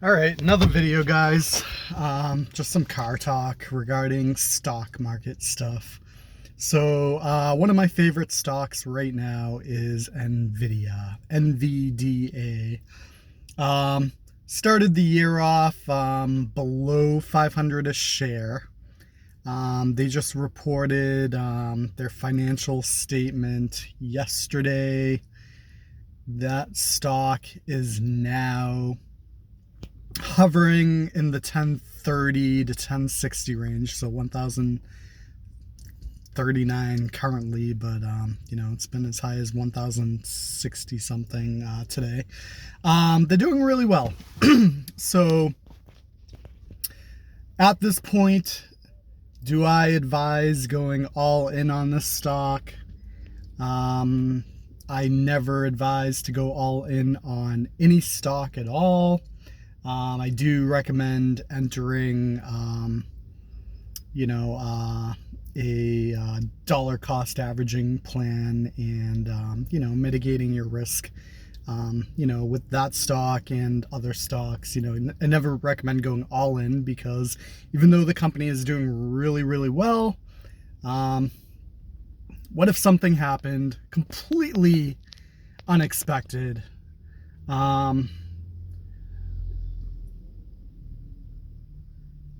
All right, another video, guys. Just some car talk regarding stock market stuff. So one of my favorite stocks right now is Nvidia, NVDA. Started the year off below 500 a share. They just reported their financial statement yesterday. That stock is now hovering in the 1030 to 1060 range, so 1039 currently, but it's been as high as 1060 something today. They're doing really well. So at this point, do I advise going all in on this stock? I never advise to go all in on any stock at all. I do recommend entering, a dollar cost averaging plan and, mitigating your risk, with that stock and other stocks. I never recommend going all in because even though the company is doing really, really well, what if something happened completely unexpected?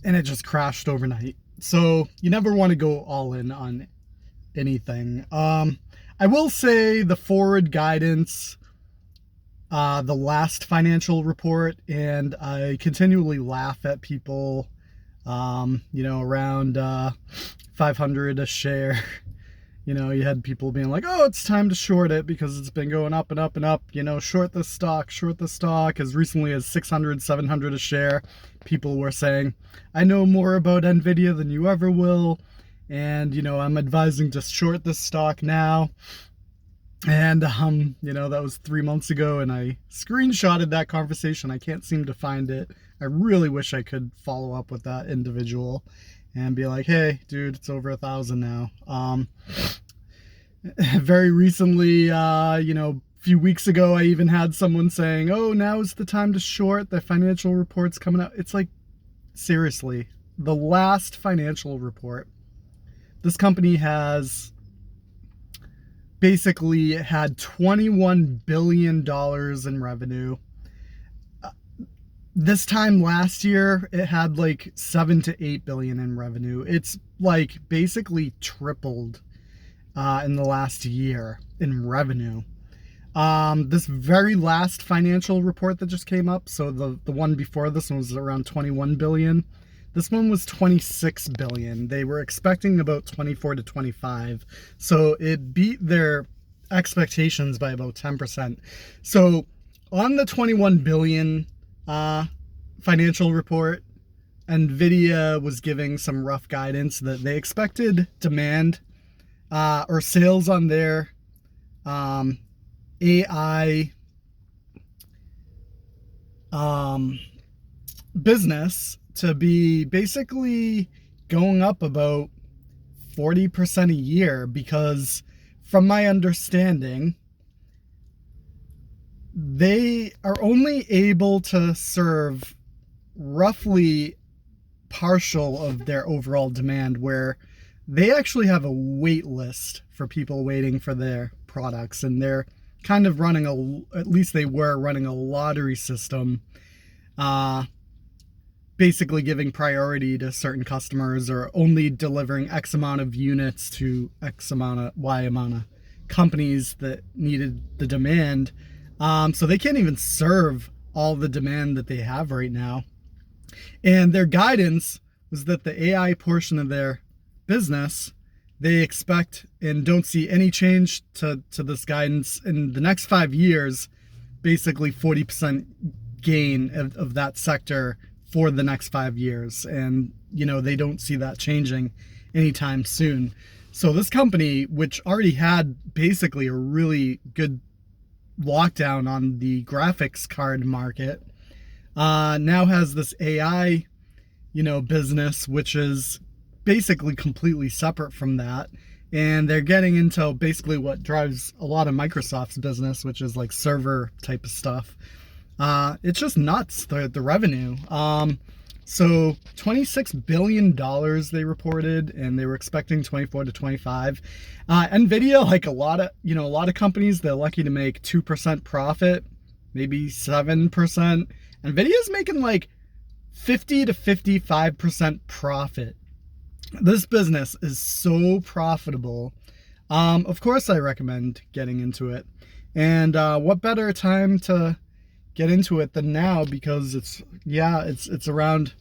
And it just crashed overnight. So you never want to go all in on anything. I will say the forward guidance, the last financial report, and I continually laugh at people, around 500 a share. You had people being like, oh, it's time to short it because it's been going up and up and up. Short the stock. As recently as 600, 700 a share. People were saying, I know more about Nvidia than you ever will. And, I'm advising to short this stock now. And, that was 3 months ago, and I screenshotted that conversation. I can't seem to find it. I really wish I could follow up with that individual and be like, hey, dude, it's over 1,000 now. Very recently, a few weeks ago, I even had someone saying, oh, now is the time to short. The financial report's coming out. It's like, seriously, the last financial report, this company has basically had $21 billion in revenue. This time last year, it had like 7 to 8 billion in revenue. It's like basically tripled in the last year in revenue. This very last financial report that just came up, so the one before this one was around 21 billion. This one was 26 billion. They were expecting about 24 to 25. So it beat their expectations by about 10%. So on the 21 billion financial report, Nvidia was giving some rough guidance that they expected demand or sales on their AI business to be basically going up about 40% a year, because from my understanding, they are only able to serve roughly partial of their overall demand, where they actually have a wait list for people waiting for their products, and they're kind of running at least they were running a lottery system, basically giving priority to certain customers or only delivering X amount of units to Y amount of companies that needed the demand. So they can't even serve all the demand that they have right now. And their guidance was that the AI portion of their business, they expect and don't see any change to this guidance in the next 5 years, basically 40% gain of that sector for the next 5 years. And, they don't see that changing anytime soon. So this company, which already had basically a really good lockdown on the graphics card market, now has this AI, business, which is basically completely separate from that. And they're getting into basically what drives a lot of Microsoft's business, which is like server type of stuff. It's just nuts, the revenue. So $26 billion they reported, and they were expecting 24 to 25. Nvidia, like a lot of companies, they're lucky to make 2% profit, maybe 7%. Nvidia's making like 50 to 55% profit. This business is so profitable. Of course, I recommend getting into it. And what better time to get into it than now, because it's around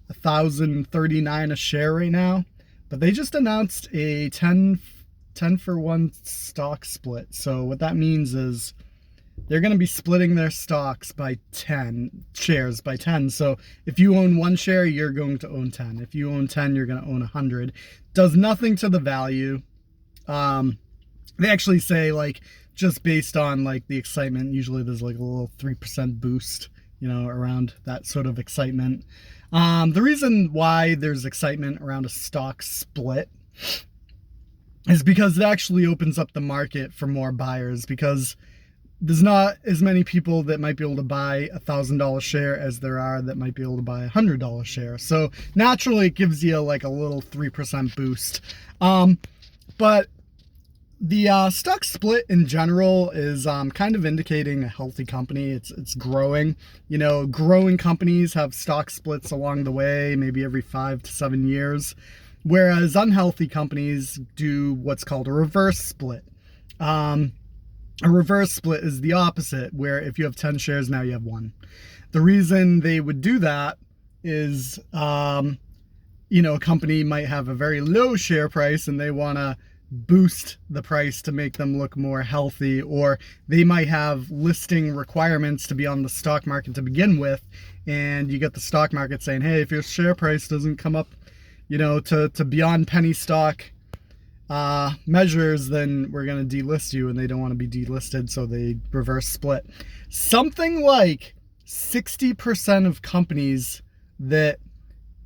1,039 a share right now. But they just announced a 10 for 1 stock split. So what that means is they're going to be splitting their stocks by 10 shares by 10. So if you own 1 share, you're going to own 10. If you own 10, you're going to own 100. Does nothing to the value. They actually say, like, just based on like the excitement, usually there's like a little 3% boost, around that sort of excitement. The reason why there's excitement around a stock split is because it actually opens up the market for more buyers, because there's not as many people that might be able to buy $1,000 share as there are that might be able to buy $100 share. So naturally it gives you like a little 3% boost. But the stock split in general is kind of indicating a healthy company. It's growing. Growing companies have stock splits along the way, maybe every 5 to 7 years, whereas unhealthy companies do what's called a reverse split. A reverse split is the opposite, where if you have 10 shares, now you have 1. The reason they would do that is, a company might have a very low share price and they want to boost the price to make them look more healthy, or they might have listing requirements to be on the stock market to begin with, and you get the stock market saying, hey, if your share price doesn't come up, to beyond penny stock measures, then we're going to delist you, and they don't want to be delisted, so they reverse split. Something like 60% of companies that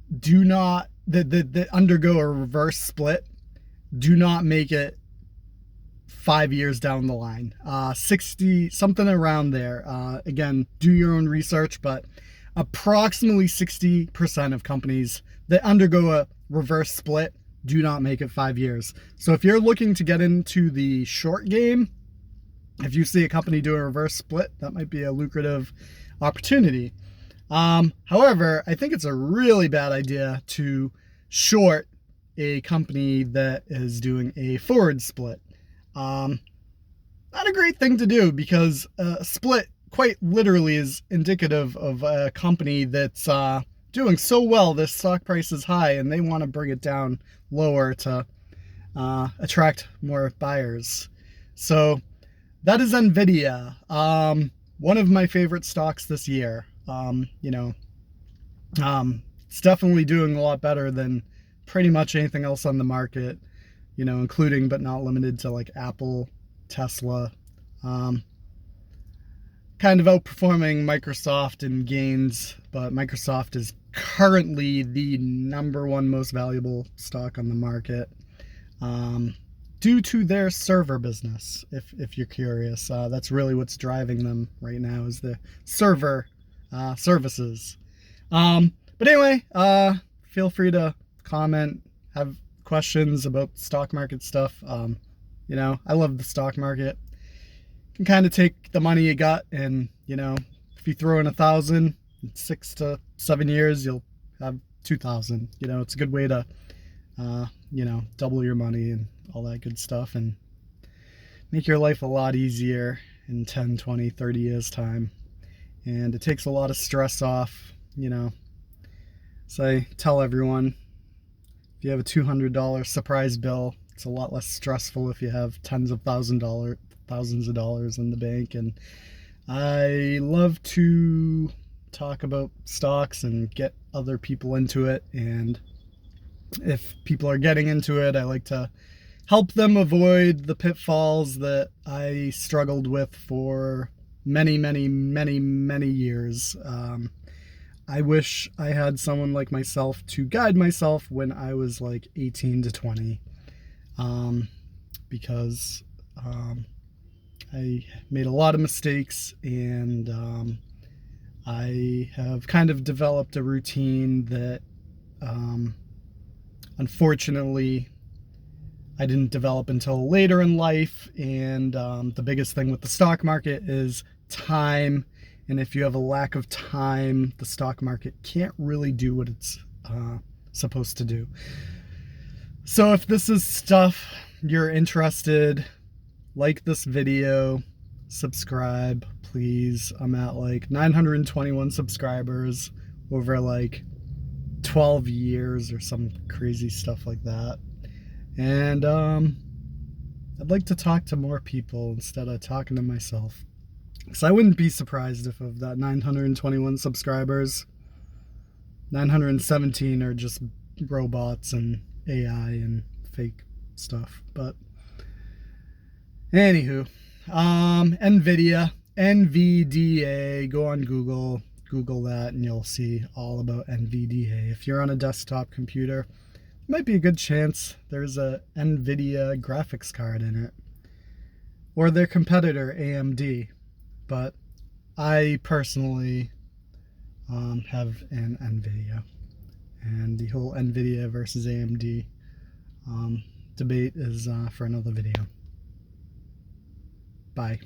that undergo a reverse split do not make it 5 years down the line. 60, something around there. Again, do your own research, but approximately 60% of companies that undergo a reverse split do not make it 5 years. So if you're looking to get into the short game, if you see a company do a reverse split, that might be a lucrative opportunity. However, I think it's a really bad idea to short a company that is doing a forward split. Not a great thing to do, because a split quite literally is indicative of a company that's doing so well, this stock price is high, and they want to bring it down lower to attract more buyers. So that is Nvidia. One of my favorite stocks this year. It's definitely doing a lot better than pretty much anything else on the market, including but not limited to like Apple, Tesla, kind of outperforming Microsoft in gains, but Microsoft is currently the #1 most valuable stock on the market, due to their server business. If you're curious, that's really what's driving them right now, is the server services. But anyway, feel free to comment, have questions about stock market stuff. I love the stock market. You can kind of take the money you got, and if you throw in 1,000, in 6 to 7 years you'll have 2,000. It's a good way to double your money and all that good stuff, and make your life a lot easier in 10, 20, 30 years time. And it takes a lot of stress off. So I tell everyone, if you have a $200 surprise bill, it's a lot less stressful if you have tens of thousands of dollars in the bank. And I love to talk about stocks and get other people into it. And if people are getting into it, I like to help them avoid the pitfalls that I struggled with for many, many, many, many years. I wish I had someone like myself to guide myself when I was like 18 to 20, because I made a lot of mistakes, and I have kind of developed a routine that unfortunately I didn't develop until later in life, and the biggest thing with the stock market is time. And if you have a lack of time, the stock market can't really do what it's supposed to do. So if this is stuff you're interested, like this video, subscribe, please. I'm at like 921 subscribers over like 12 years or some crazy stuff like that. And I'd like to talk to more people instead of talking to myself. Because I wouldn't be surprised if of that 921 subscribers, 917 are just robots and AI and fake stuff. But anywho, Nvidia, NVDA, go on Google that, and you'll see all about NVDA. If you're on a desktop computer, might be a good chance there's a Nvidia graphics card in it, or their competitor AMD. But I personally have an Nvidia, and the whole Nvidia versus AMD debate is for another video. Bye.